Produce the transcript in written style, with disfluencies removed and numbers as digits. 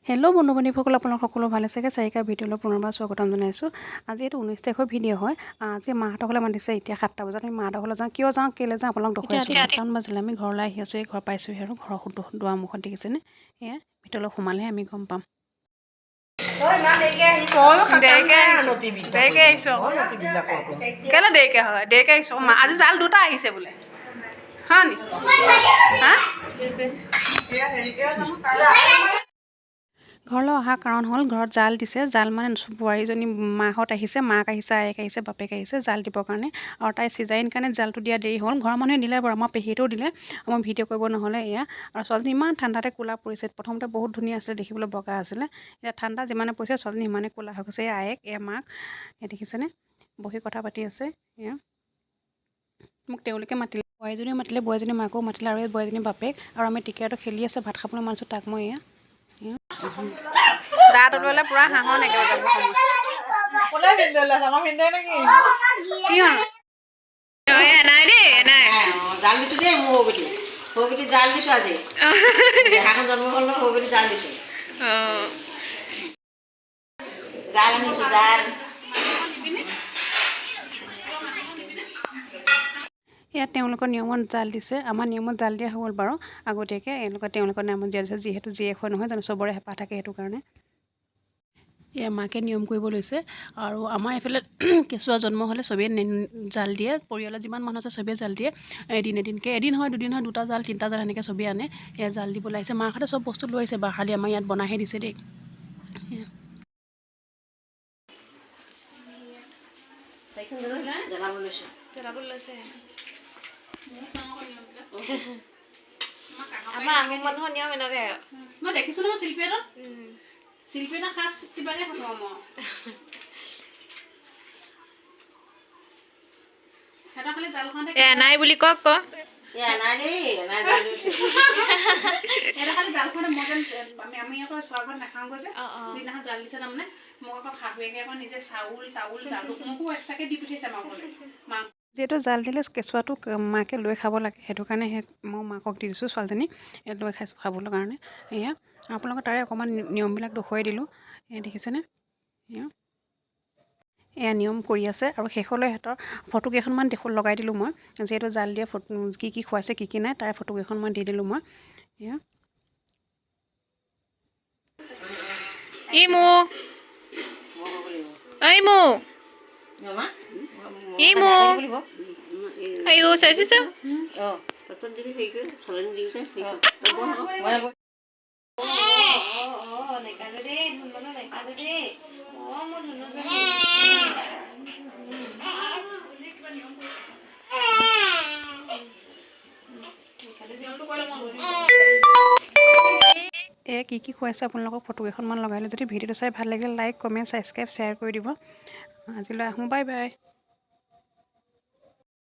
Hello' বন্ধু বান্ধৱীসকল, আপোনালোক সকলো ভালে চাগে? চাৰিকা ভিডিঅ'লৈ পুনৰবাৰ স্বাগতম জনাইছোঁ। আজি এইটো 19 তাৰিখৰ ভিডিঅ' হয়। আজি মাহঁতকলৈ মাতিছে এতিয়া 7টা বজাত। আমি মাহঁতকলৈ যাওঁ, কিয় যাওঁ কেলৈ যাওঁ আপোনালোক দেখুৱাইছোঁ। 8টামান বাজিলে আমি ঘৰলৈ আহি আছোঁ। এই ঘৰ পাইছোঁহি আৰু ঘৰৰ দুৱাৰমুখত দেখিছেনে? এয়া ভিতৰলৈ সোমালেহে আমি গম পাম। দেৰিকে আহিছোঁ কেলৈ দেৰিকে হয়? দেৰিকে আহিছোঁ। আজি জাল 2টা আহিছে বোলে, হয় নি? ঘৰলৈ অহা কাৰণ হ'ল ঘৰত জাল দিছে। জাল মানে বোৱাৰীজনী মাহঁত আহিছে, মাক আহিছে, আয়েক আহিছে, বাপেক আহিছে জাল দিবৰ কাৰণে। আৰু তাই চিজাৰিন কাৰণে জালটো দিয়া দেৰি হ'ল। ঘৰৰ মানুহে দিলে বাৰু, আমাৰ পেহীয়েও দিলে, আমাৰ ভিডিঅ' কৰিব নহ'লে। এয়া আৰু ছোৱালীজনী ইমান ঠাণ্ডাতে ক'লা পৰিছে। প্ৰথমতে বহুত ধুনীয়া আছিলে, দেখিবলৈ বগা আছিলে। এতিয়া ঠাণ্ডা যিমানে পৰিছে ছোৱালীজনী সিমানে ক'লা হৈ গৈছে। এই আয়েক, এই মাক, এই দেখিছেনে বহি কথা পাতি আছে। এয়া মোক তেওঁলোকে মাতিলে, বোৱাৰীজনীও মাতিলে, বোৱাৰীজনী মাকো মাতিলে, আৰু এই বোৱাৰীজনী বাপেক। আৰু আমি টিকেটটো খেলি আছে, ভাত খাবলৈ মাতিছোঁ তাক মই। এয়া দাঁত ওলালে পুৰা হাঁহৰ একেবাৰে যাব সময়। কি হ'ল? নাই দেই, নাই জাল দিছোঁ দেই। মোৰ সৰু বেটি জাল দিছোঁ আজি। দেহাখন জন্ম হ'ল ন, সৰু বেটি জাল দিছোঁ। জাল আনিছোঁ, জাল। ইয়াত তেওঁলোকৰ নিয়মত জাল দিছে। আমাৰ নিয়মত জাল দিয়া হ'ল বাৰু আগতীয়াকৈ। তেওঁলোকৰ নিয়মত দিয়া দিছে, যিহেতু জীয়েক হয় নহয় জানো, চবৰে হেঁপাহ থাকে সেইটো কাৰণে। এয়া মাকে নিয়ম কৰিব লৈছে। আৰু আমাৰ এইফালে কেঁচুৱা জন্ম হ'লে চবেই জাল দিয়ে। পৰিয়ালৰ যিমান মানুহ আছে চবেই জাল দিয়ে। এদিনকৈ এদিন হয়, দুদিন হয়, 2টা জাল 3টা জাল সেনেকৈ চবেই আনে। এয়া জাল দিবলৈ আহিছে। মাহঁতে চব বস্তু লৈ আহিছে, খালি আমাৰ ইয়াত বনাইহে দিছে দেই। আমাৰ আহোম মানুহৰ নিয়ম এনেকৈ। মই দেখিছোঁ নহয় শিল্পী এটা সাজ কিবাকৈ থাকোঁ মই। সিহঁতৰ খালি জাল খাওঁতে নাই বুলি কওক ক। নাই দেই, নাই জাল দিছোঁ। সিহঁতৰ খালি জাল খাওঁতে মই যেন আমি আকৌ চোৱা ঘৰত নাখাওঁগৈ যে, যিদিনাখন জাল দিছে তাৰমানে মোক আকৌ শাহুৱেকে আকৌ নিজে চাউল জালুক মোকো এক্সট্ৰাকৈ দি পঠিয়াইছে মাংসলৈ। যিহেতু জাল দিলে কেঁচুৱাটোক মাকে লৈ খাব লাগে, সেইটো কাৰণে মই মাকক দি দিছোঁ ছোৱালীজনী লৈ খাইছোঁ খাবলৈ কাৰণে। এয়া আপোনালোকৰ তাৰে অকণমান নিয়মবিলাক দেখুৱাই দিলোঁ। এয়া দেখিছেনে? এয়া নিয়ম কৰি আছে। আৰু শেষলৈ সিহঁতৰ ফটো কেইখনমান লগাই দিলোঁ মই, যিহেতু জাল দিয়া ফটো কি কি খুৱাইছে কি কি নাই তাৰে ফটো কেইখনমান দি দিলোঁ মই। এয়া কি কি খুৱাইছে আপোনালোকক ফটো কেইখনমান লগাই দিলোঁ। যদি ভিডিঅ'টো চাই ভাল লাগিলে লাইক, কমেণ্ট, ছাবস্ক্ৰাইব, শ্বেয়াৰ কৰি দিব। আজিলৈ আহোঁ, বাই বাই।